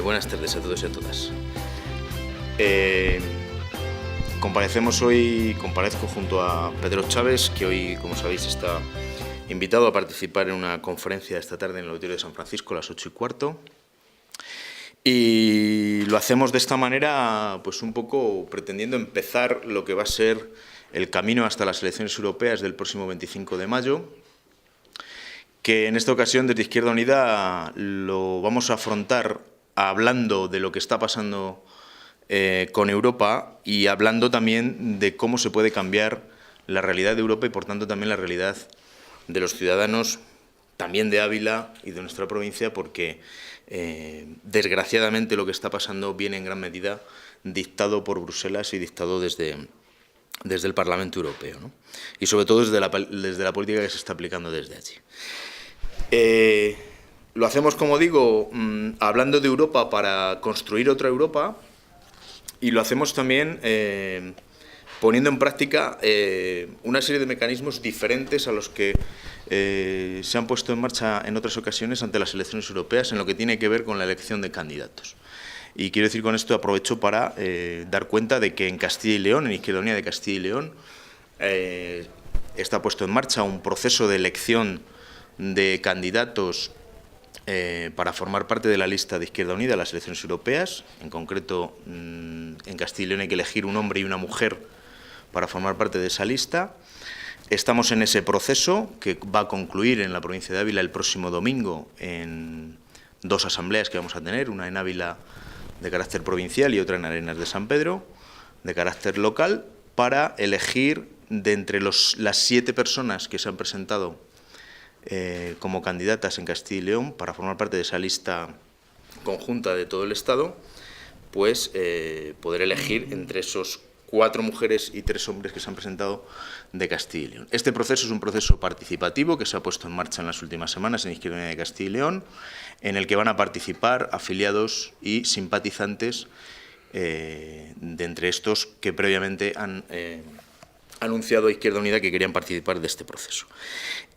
Buenas tardes a todos y a todas. Comparezco junto a Pedro Chávez, que hoy, como sabéis, está invitado a participar en una conferencia esta tarde en el Auditorio de San Francisco a las 8:15. Y lo hacemos de esta manera, pues un poco pretendiendo empezar lo que va a ser el camino hasta las elecciones europeas del próximo 25 de mayo, que en esta ocasión desde Izquierda Unida lo vamos a afrontar hablando de lo que está pasando con Europa y hablando también de cómo se puede cambiar la realidad de Europa y, por tanto, también la realidad de los ciudadanos, también de Ávila y de nuestra provincia, porque desgraciadamente lo que está pasando viene en gran medida dictado por Bruselas y dictado desde el Parlamento Europeo, ¿no? Y sobre todo desde la política que se está aplicando desde allí. Lo hacemos, como digo, hablando de Europa para construir otra Europa, y lo hacemos también poniendo en práctica una serie de mecanismos diferentes a los que se han puesto en marcha en otras ocasiones ante las elecciones europeas en lo que tiene que ver con la elección de candidatos. Y quiero decir con esto, aprovecho para dar cuenta de que en Castilla y León, en Izquierda Unida de Castilla y León, está puesto en marcha un proceso de elección de candidatos para formar parte de la lista de Izquierda Unida a las elecciones europeas. En concreto, en Castilla y León hay que elegir un hombre y una mujer para formar parte de esa lista. Estamos en ese proceso que va a concluir en la provincia de Ávila el próximo domingo en dos asambleas que vamos a tener, una en Ávila de carácter provincial y otra en Arenas de San Pedro, de carácter local, para elegir de entre las 7 personas que se han presentado como candidatas en Castilla y León para formar parte de esa lista conjunta de todo el Estado, pues poder elegir entre esos 4 mujeres y 3 hombres que se han presentado de Castilla y León. Este proceso es un proceso participativo que se ha puesto en marcha en las últimas semanas en Izquierda Unida de Castilla y León, en el que van a participar afiliados y simpatizantes de entre estos que previamente han anunciado a Izquierda Unida que querían participar de este proceso.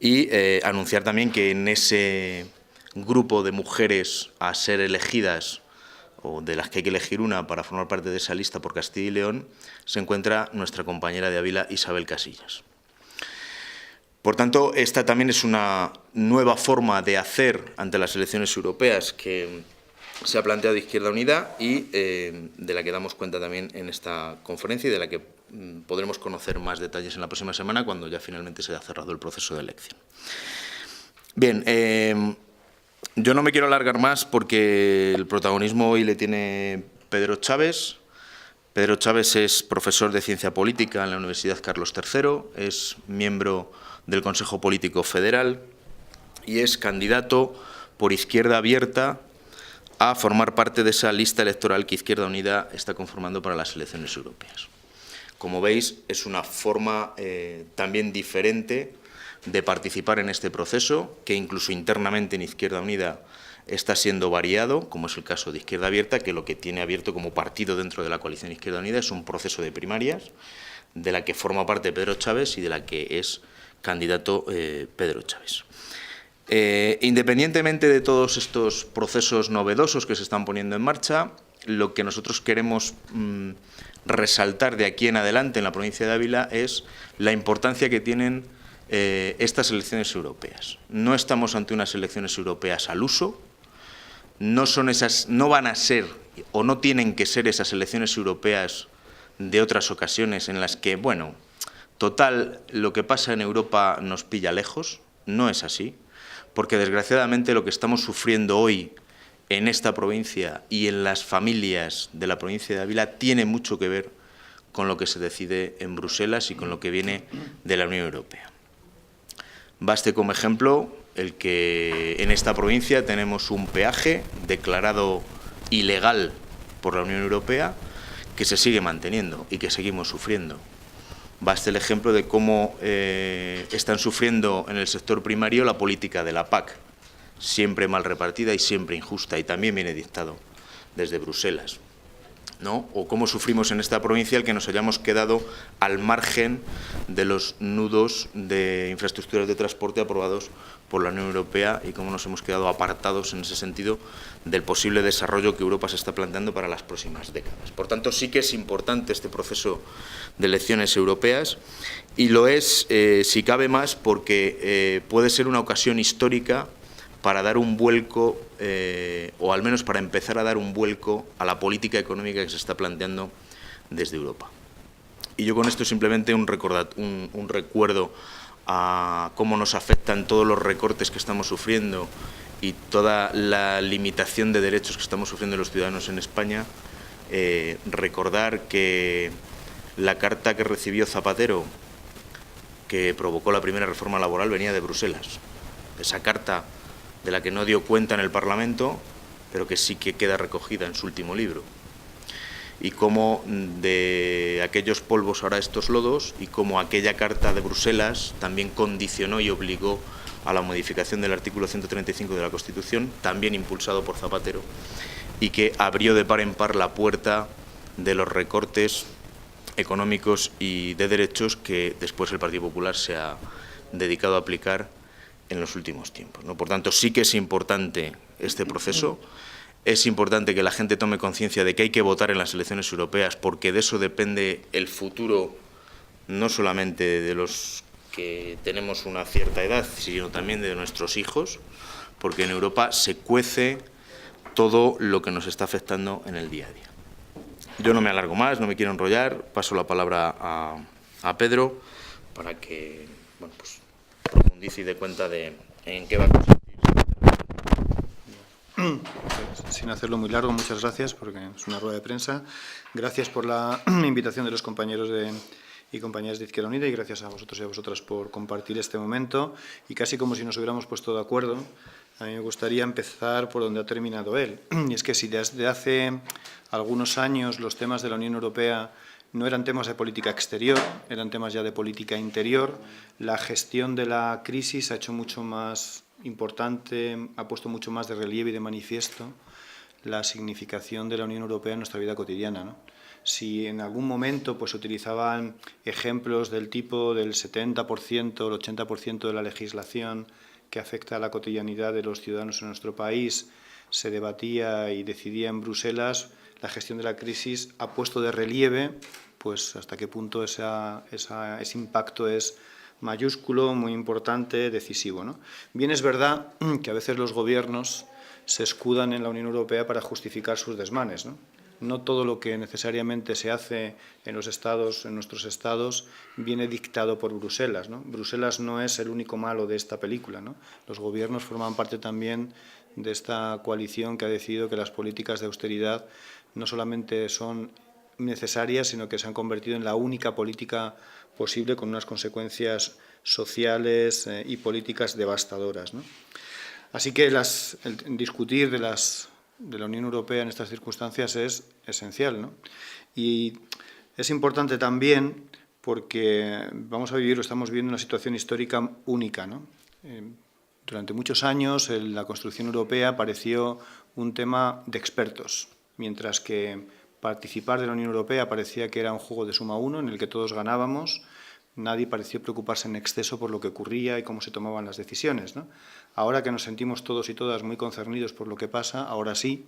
Y anunciar también que en ese grupo de mujeres a ser elegidas, o de las que hay que elegir una para formar parte de esa lista por Castilla y León, se encuentra nuestra compañera de Ávila, Isabel Casillas. Por tanto, esta también es una nueva forma de hacer ante las elecciones europeas que se ha planteado Izquierda Unida y de la que damos cuenta también en esta conferencia y de la que podremos conocer más detalles en la próxima semana cuando ya finalmente se haya cerrado el proceso de elección. Bien, yo no me quiero alargar más porque el protagonismo hoy le tiene Pedro Chávez. Pedro Chávez es profesor de Ciencia Política en la Universidad Carlos III, es miembro del Consejo Político Federal y es candidato por Izquierda Abierta a formar parte de esa lista electoral que Izquierda Unida está conformando para las elecciones europeas. Como veis, es una forma también diferente de participar en este proceso, que incluso internamente en Izquierda Unida está siendo variado, como es el caso de Izquierda Abierta, que lo que tiene abierto como partido dentro de la coalición Izquierda Unida es un proceso de primarias, de la que forma parte Pedro Chávez y de la que es candidato Pedro Chávez. Independientemente de todos estos procesos novedosos que se están poniendo en marcha, lo que nosotros queremos resaltar de aquí en adelante en la provincia de Ávila es la importancia que tienen estas elecciones europeas. No estamos ante unas elecciones europeas al uso, no van a ser o no tienen que ser esas elecciones europeas de otras ocasiones en las que, bueno, total, lo que pasa en Europa nos pilla lejos. No es así, porque desgraciadamente lo que estamos sufriendo hoy en esta provincia y en las familias de la provincia de Ávila tiene mucho que ver con lo que se decide en Bruselas y con lo que viene de la Unión Europea. Baste como ejemplo el que en esta provincia tenemos un peaje declarado ilegal por la Unión Europea que se sigue manteniendo y que seguimos sufriendo. Baste el ejemplo de cómo están sufriendo en el sector primario la política de la PAC, siempre mal repartida y siempre injusta, y también viene dictado desde Bruselas. ¿no? O cómo sufrimos en esta provincia el que nos hayamos quedado al margen de los nudos de infraestructuras de transporte aprobados por la Unión Europea y cómo nos hemos quedado apartados en ese sentido del posible desarrollo que Europa se está planteando para las próximas décadas. Por tanto, sí que es importante este proceso de elecciones europeas y lo es, si cabe más, porque puede ser una ocasión histórica para dar un vuelco, o al menos para empezar a dar un vuelco a la política económica que se está planteando desde Europa. Y yo con esto simplemente un recuerdo a cómo nos afectan todos los recortes que estamos sufriendo y toda la limitación de derechos que estamos sufriendo los ciudadanos en España. Recordar que la carta que recibió Zapatero, que provocó la primera reforma laboral, venía de Bruselas. Esa carta de la que no dio cuenta en el Parlamento, pero que sí que queda recogida en su último libro. Y cómo de aquellos polvos ahora estos lodos, y cómo aquella carta de Bruselas también condicionó y obligó a la modificación del artículo 135 de la Constitución, también impulsado por Zapatero, y que abrió de par en par la puerta de los recortes económicos y de derechos que después el Partido Popular se ha dedicado a aplicar en los últimos tiempos, ¿no? Por tanto, sí que es importante este proceso, es importante que la gente tome conciencia de que hay que votar en las elecciones europeas, porque de eso depende el futuro, no solamente de los que tenemos una cierta edad, sino también de nuestros hijos, porque en Europa se cuece todo lo que nos está afectando en el día a día. Yo no me alargo más, no me quiero enrollar, paso la palabra a Pedro para que, bueno, pues, profundice y dé cuenta de en qué va a consistir. Sin hacerlo muy largo, muchas gracias, porque es una rueda de prensa. Gracias por la invitación de los compañeros y compañeras de Izquierda Unida y gracias a vosotros y a vosotras por compartir este momento. Y casi como si nos hubiéramos puesto de acuerdo, a mí me gustaría empezar por donde ha terminado él. Y es que si desde hace algunos años los temas de la Unión Europea no eran temas de política exterior, eran temas ya de política interior, la gestión de la crisis ha hecho mucho más importante, ha puesto mucho más de relieve y de manifiesto la significación de la Unión Europea en nuestra vida cotidiana, ¿no? Si en algún momento pues, se utilizaban ejemplos del tipo del 70%, el 80% de la legislación que afecta a la cotidianidad de los ciudadanos en nuestro país se debatía y decidía en Bruselas, la gestión de la crisis ha puesto de relieve pues, hasta qué punto ese impacto es mayúsculo, muy importante, decisivo, ¿no? Bien es verdad que a veces los gobiernos se escudan en la Unión Europea para justificar sus desmanes, ¿no? No todo lo que necesariamente se hace en los estados, en nuestros estados, viene dictado por Bruselas, ¿no? Bruselas no es el único malo de esta película, ¿no? Los gobiernos forman parte también de esta coalición que ha decidido que las políticas de austeridad no solamente son necesarias, sino que se han convertido en la única política posible con unas consecuencias sociales y políticas devastadoras, ¿no? Así que el discutir de la Unión Europea en estas circunstancias es esencial, ¿no? Y es importante también porque estamos viviendo una situación histórica única, ¿no? Durante muchos años la construcción europea pareció un tema de expertos, mientras que participar de la Unión Europea parecía que era un juego de suma uno en el que todos ganábamos. Nadie pareció preocuparse en exceso por lo que ocurría y cómo se tomaban las decisiones, ¿no? Ahora que nos sentimos todos y todas muy concernidos por lo que pasa, ahora sí,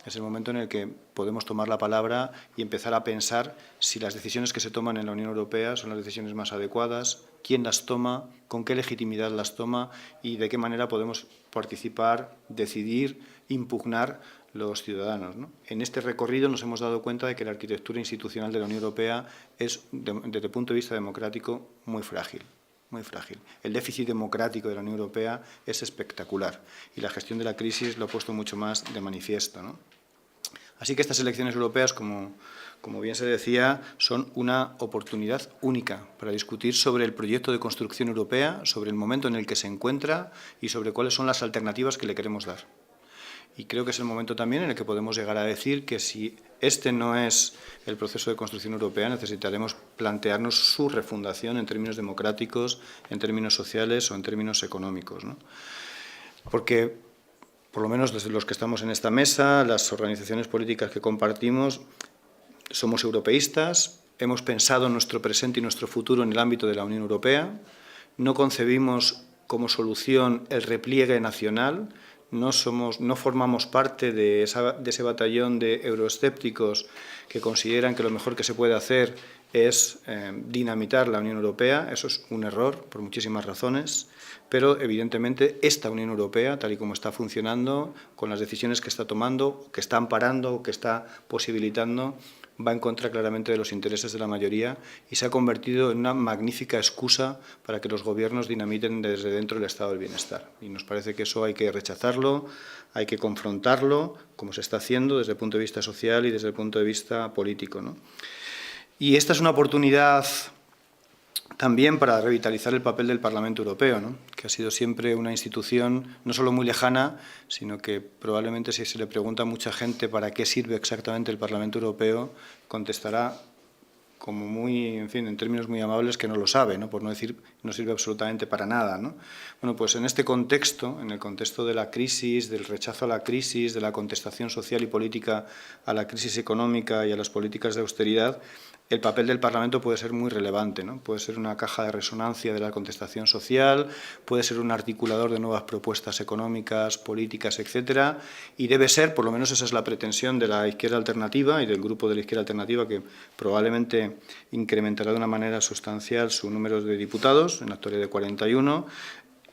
es el momento en el que podemos tomar la palabra y empezar a pensar si las decisiones que se toman en la Unión Europea son las decisiones más adecuadas, quién las toma, con qué legitimidad las toma y de qué manera podemos participar, decidir, impugnar los ciudadanos, ¿no? En este recorrido nos hemos dado cuenta de que la arquitectura institucional de la Unión Europea es, desde el punto de vista democrático, muy frágil. Muy frágil. El déficit democrático de la Unión Europea es espectacular y la gestión de la crisis lo ha puesto mucho más de manifiesto, ¿no? Así que estas elecciones europeas, como bien se decía, son una oportunidad única para discutir sobre el proyecto de construcción europea, sobre el momento en el que se encuentra y sobre cuáles son las alternativas que le queremos dar. Y creo que es el momento también en el que podemos llegar a decir que si este no es el proceso de construcción europea, necesitaremos plantearnos su refundación en términos democráticos, en términos sociales o en términos económicos, ¿no? Porque, por lo menos desde los que estamos en esta mesa, las organizaciones políticas que compartimos, somos europeístas, hemos pensado nuestro presente y nuestro futuro en el ámbito de la Unión Europea, no concebimos como solución el repliegue nacional, no formamos parte de ese batallón de euroescépticos que consideran que lo mejor que se puede hacer es dinamitar la Unión Europea. Eso es un error por muchísimas razones, pero evidentemente esta Unión Europea, tal y como está funcionando, con las decisiones que está tomando, que está amparando, que está posibilitando, va en contra claramente de los intereses de la mayoría y se ha convertido en una magnífica excusa para que los gobiernos dinamiten desde dentro del estado del bienestar. Y nos parece que eso hay que rechazarlo, hay que confrontarlo, como se está haciendo desde el punto de vista social y desde el punto de vista político, ¿no? Y esta es una oportunidad también para revitalizar el papel del Parlamento Europeo, ¿no? Que ha sido siempre una institución no solo muy lejana, sino que probablemente si se le pregunta a mucha gente para qué sirve exactamente el Parlamento Europeo, contestará como muy, en fin, en términos muy amables, que no lo sabe, ¿no? Por no decir no sirve absolutamente para nada, ¿no? Bueno, pues en este contexto, en el contexto de la crisis, del rechazo a la crisis, de la contestación social y política a la crisis económica y a las políticas de austeridad, el papel del Parlamento puede ser muy relevante, ¿no? Puede ser una caja de resonancia de la contestación social, puede ser un articulador de nuevas propuestas económicas, políticas, etcétera, y debe ser, por lo menos esa es la pretensión de la izquierda alternativa y del grupo de la izquierda alternativa, que probablemente incrementará de una manera sustancial su número de diputados, en la actualidad de 41,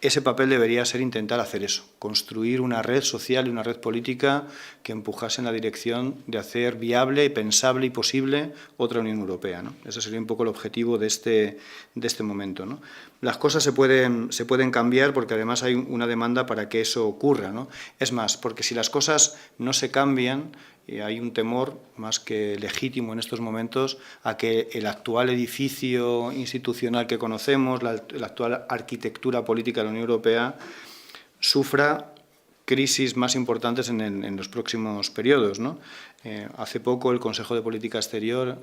ese papel debería ser intentar hacer eso, construir una red social y una red política que empujase en la dirección de hacer viable, pensable y posible otra Unión Europea, ¿no? Ese sería un poco el objetivo de este momento, ¿no? Las cosas se pueden cambiar porque además hay una demanda para que eso ocurra, ¿no? Es más, porque si las cosas no se cambian, hay un temor más que legítimo en estos momentos a que el actual edificio institucional que conocemos, la actual arquitectura política de la Unión Europea, sufra crisis más importantes en los próximos periodos, ¿no? Hace poco el Consejo de Política Exterior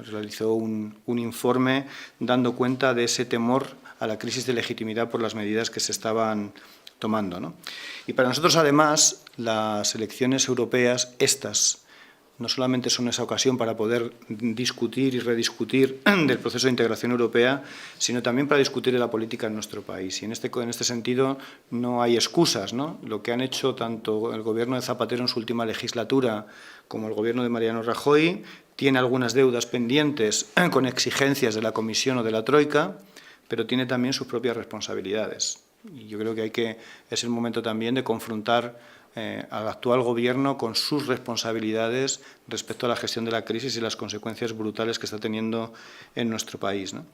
realizó un informe dando cuenta de ese temor a la crisis de legitimidad por las medidas que se estaban tomando, ¿no? Y para nosotros, además, las elecciones europeas, estas, no solamente son esa ocasión para poder discutir y rediscutir del proceso de integración europea, sino también para discutir de la política en nuestro país. Y en este sentido no hay excusas, ¿no? Lo que han hecho tanto el Gobierno de Zapatero en su última legislatura como el Gobierno de Mariano Rajoy tiene algunas deudas pendientes con exigencias de la Comisión o de la Troika, pero tiene también sus propias responsabilidades. Y yo creo que es el momento también de confrontar al actual Gobierno con sus responsabilidades respecto a la gestión de la crisis y las consecuencias brutales que está teniendo en nuestro país, ¿no?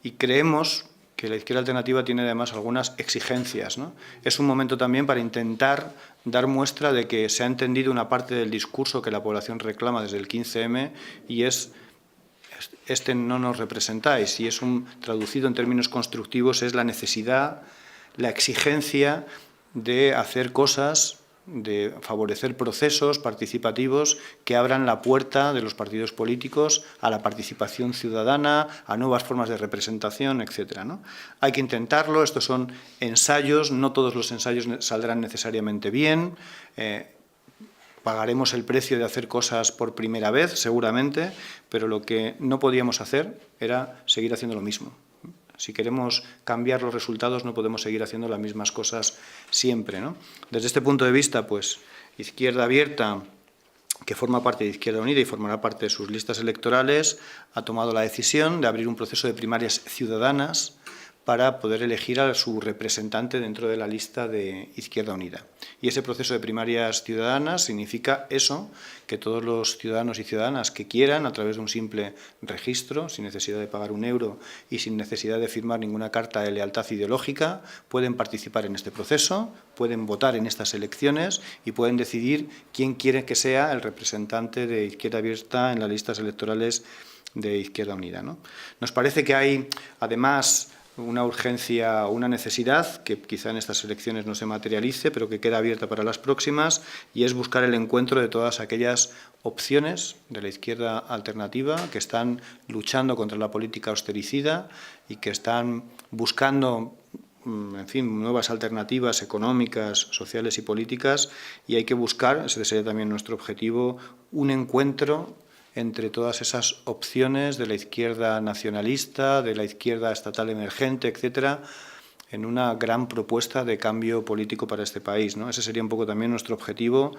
Y creemos que la izquierda alternativa tiene además algunas exigencias, ¿no? Es un momento también para intentar dar muestra de que se ha entendido una parte del discurso que la población reclama desde el 15M y es no nos representáis, y traducido en términos constructivos es la necesidad, la exigencia de hacer cosas, de favorecer procesos participativos que abran la puerta de los partidos políticos a la participación ciudadana, a nuevas formas de representación, etcétera, ¿no? Hay que intentarlo, estos son ensayos, no todos los ensayos saldrán necesariamente bien, pagaremos el precio de hacer cosas por primera vez, seguramente, pero lo que no podíamos hacer era seguir haciendo lo mismo. Si queremos cambiar los resultados, no podemos seguir haciendo las mismas cosas siempre, ¿no? Desde este punto de vista, pues, Izquierda Abierta, que forma parte de Izquierda Unida y formará parte de sus listas electorales, ha tomado la decisión de abrir un proceso de primarias ciudadanas para poder elegir a su representante dentro de la lista de Izquierda Unida. Y ese proceso de primarias ciudadanas significa eso, que todos los ciudadanos y ciudadanas que quieran, a través de un simple registro, sin necesidad de pagar €1 y sin necesidad de firmar ninguna carta de lealtad ideológica, pueden participar en este proceso, pueden votar en estas elecciones y pueden decidir quién quiere que sea el representante de Izquierda Abierta en las listas electorales de Izquierda Unida, ¿no? Nos parece que hay, además, una urgencia o una necesidad que quizá en estas elecciones no se materialice, pero que queda abierta para las próximas, y es buscar el encuentro de todas aquellas opciones de la izquierda alternativa que están luchando contra la política austericida y que están buscando, en fin, nuevas alternativas económicas, sociales y políticas, y hay que buscar, ese sería también nuestro objetivo, un encuentro entre todas esas opciones de la izquierda nacionalista, de la izquierda estatal emergente, etcétera, en una gran propuesta de cambio político para este país, ¿no? Ese sería un poco también nuestro objetivo.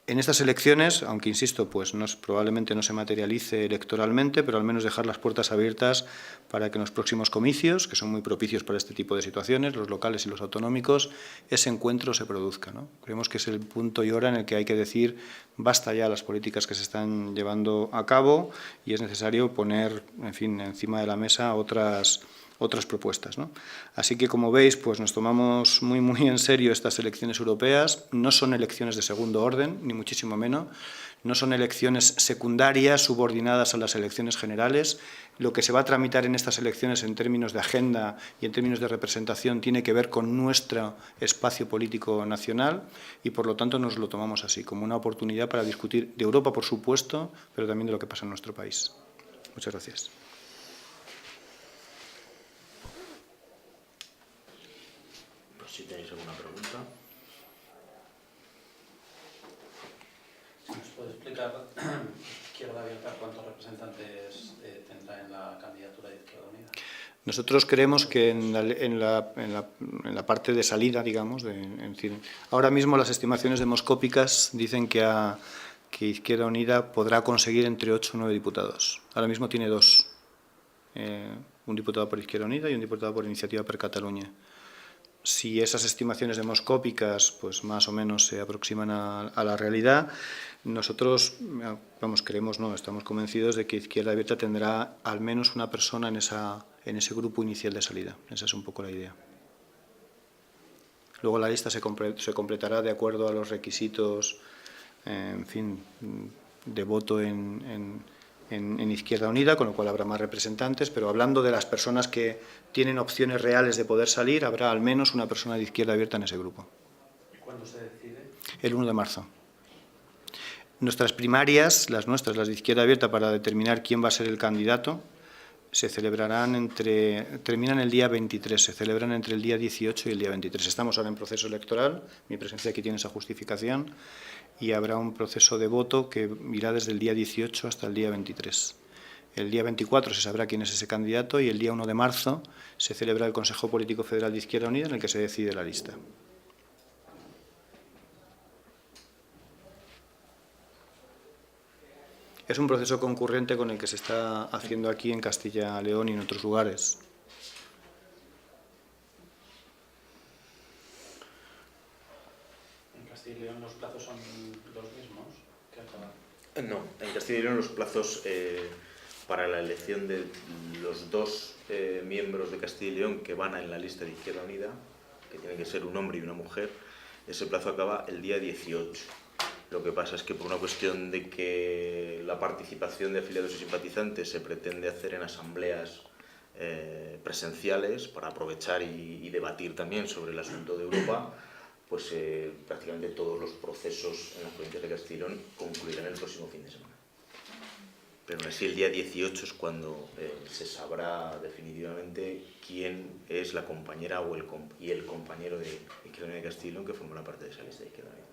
En estas elecciones, aunque insisto, pues probablemente no se materialice electoralmente, pero al menos dejar las puertas abiertas para que en los próximos comicios, que son muy propicios para este tipo de situaciones, los locales y los autonómicos, ese encuentro se produzca, ¿no? Creemos que es el punto y hora en el que hay que decir basta ya las políticas que se están llevando a cabo y es necesario poner, en fin, encima de la mesa otras propuestas, ¿no? Así que, como veis, pues nos tomamos muy en serio estas elecciones europeas. No son elecciones de segundo orden, ni muchísimo menos. No son elecciones secundarias subordinadas a las elecciones generales. Lo que se va a tramitar en estas elecciones en términos de agenda y en términos de representación tiene que ver con nuestro espacio político nacional y, por lo tanto, nos lo tomamos así, como una oportunidad para discutir de Europa, por supuesto, pero también de lo que pasa en nuestro país. Muchas gracias. Si tenéis alguna pregunta. ¿Nos puede explicar Izquierda Abierta cuántos representantes tendrá en la candidatura de Izquierda Unida? Nosotros creemos que en la parte de salida, digamos, ahora mismo las estimaciones demoscópicas dicen que Izquierda Unida podrá conseguir entre 8 o 9 diputados. Ahora mismo tiene 2, un diputado por Izquierda Unida y un diputado por Iniciativa per Catalunya. Si esas estimaciones demoscópicas pues más o menos se aproximan a la realidad, nosotros creemos, no, estamos convencidos de que Izquierda Abierta tendrá al menos una persona en ese grupo inicial de salida. Esa es un poco la idea. Luego la lista se completará de acuerdo a los requisitos, en fin, de voto en Izquierda Unida, con lo cual habrá más representantes, pero hablando de las personas que tienen opciones reales de poder salir, habrá al menos una persona de Izquierda Abierta en ese grupo. ¿Cuándo se decide? El 1 de marzo. Nuestras primarias, las nuestras, las de Izquierda Abierta, para determinar quién va a ser el candidato, se celebrarán terminan el día 23, se celebran entre el día 18 y el día 23. Estamos ahora en proceso electoral, mi presencia aquí tiene esa justificación, y habrá un proceso de voto que irá desde el día 18 hasta el día 23. El día 24 se sabrá quién es ese candidato y el día 1 de marzo se celebra el Consejo Político Federal de Izquierda Unida en el que se decide la lista. Es un proceso concurrente con el que se está haciendo aquí en Castilla y León y en otros lugares. ¿En Castilla y León los plazos son los mismos que acá? No, en Castilla y León los plazos para la elección de los 2 miembros de Castilla y León que van en la lista de Izquierda Unida, que tienen que ser un hombre y una mujer, ese plazo acaba el día 18. Lo que pasa es que por una cuestión de que la participación de afiliados y simpatizantes se pretende hacer en asambleas presenciales para aprovechar y debatir también sobre el asunto de Europa, pues prácticamente todos los procesos en las provincias de Castilla y León concluirán el próximo fin de semana. Pero aún así el día 18 es cuando se sabrá definitivamente quién es la compañera y el compañero de Izquierda Unida de Castilla y León que formará parte de esa lista de Izquierda Unida.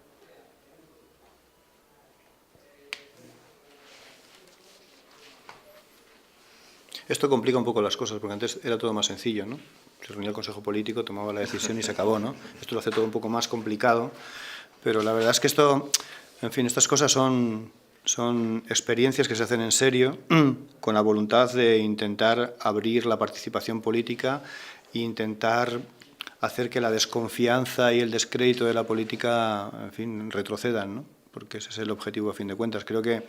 Esto complica un poco las cosas, porque antes era todo más sencillo, ¿no? Se reunía el Consejo Político, tomaba la decisión y se acabó, ¿no? Esto lo hace todo un poco más complicado, pero la verdad es que esto, en fin, estas cosas son experiencias que se hacen en serio, con la voluntad de intentar abrir la participación política e intentar hacer que la desconfianza y el descrédito de la política, en fin, retrocedan, ¿no? Porque ese es el objetivo a fin de cuentas. Creo que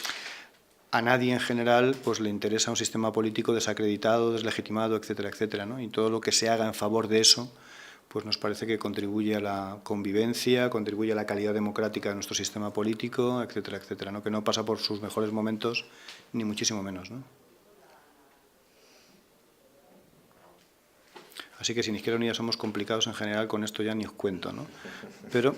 a nadie en general pues le interesa un sistema político desacreditado, deslegitimado, etcétera, etcétera, ¿no? Y todo lo que se haga en favor de eso pues nos parece que contribuye a la convivencia, contribuye a la calidad democrática de nuestro sistema político, etcétera, etcétera, ¿no? Que no pasa por sus mejores momentos, ni muchísimo menos, ¿no? Así que sin Izquierda Unida somos complicados en general, con esto ya ni os cuento, ¿no? Pero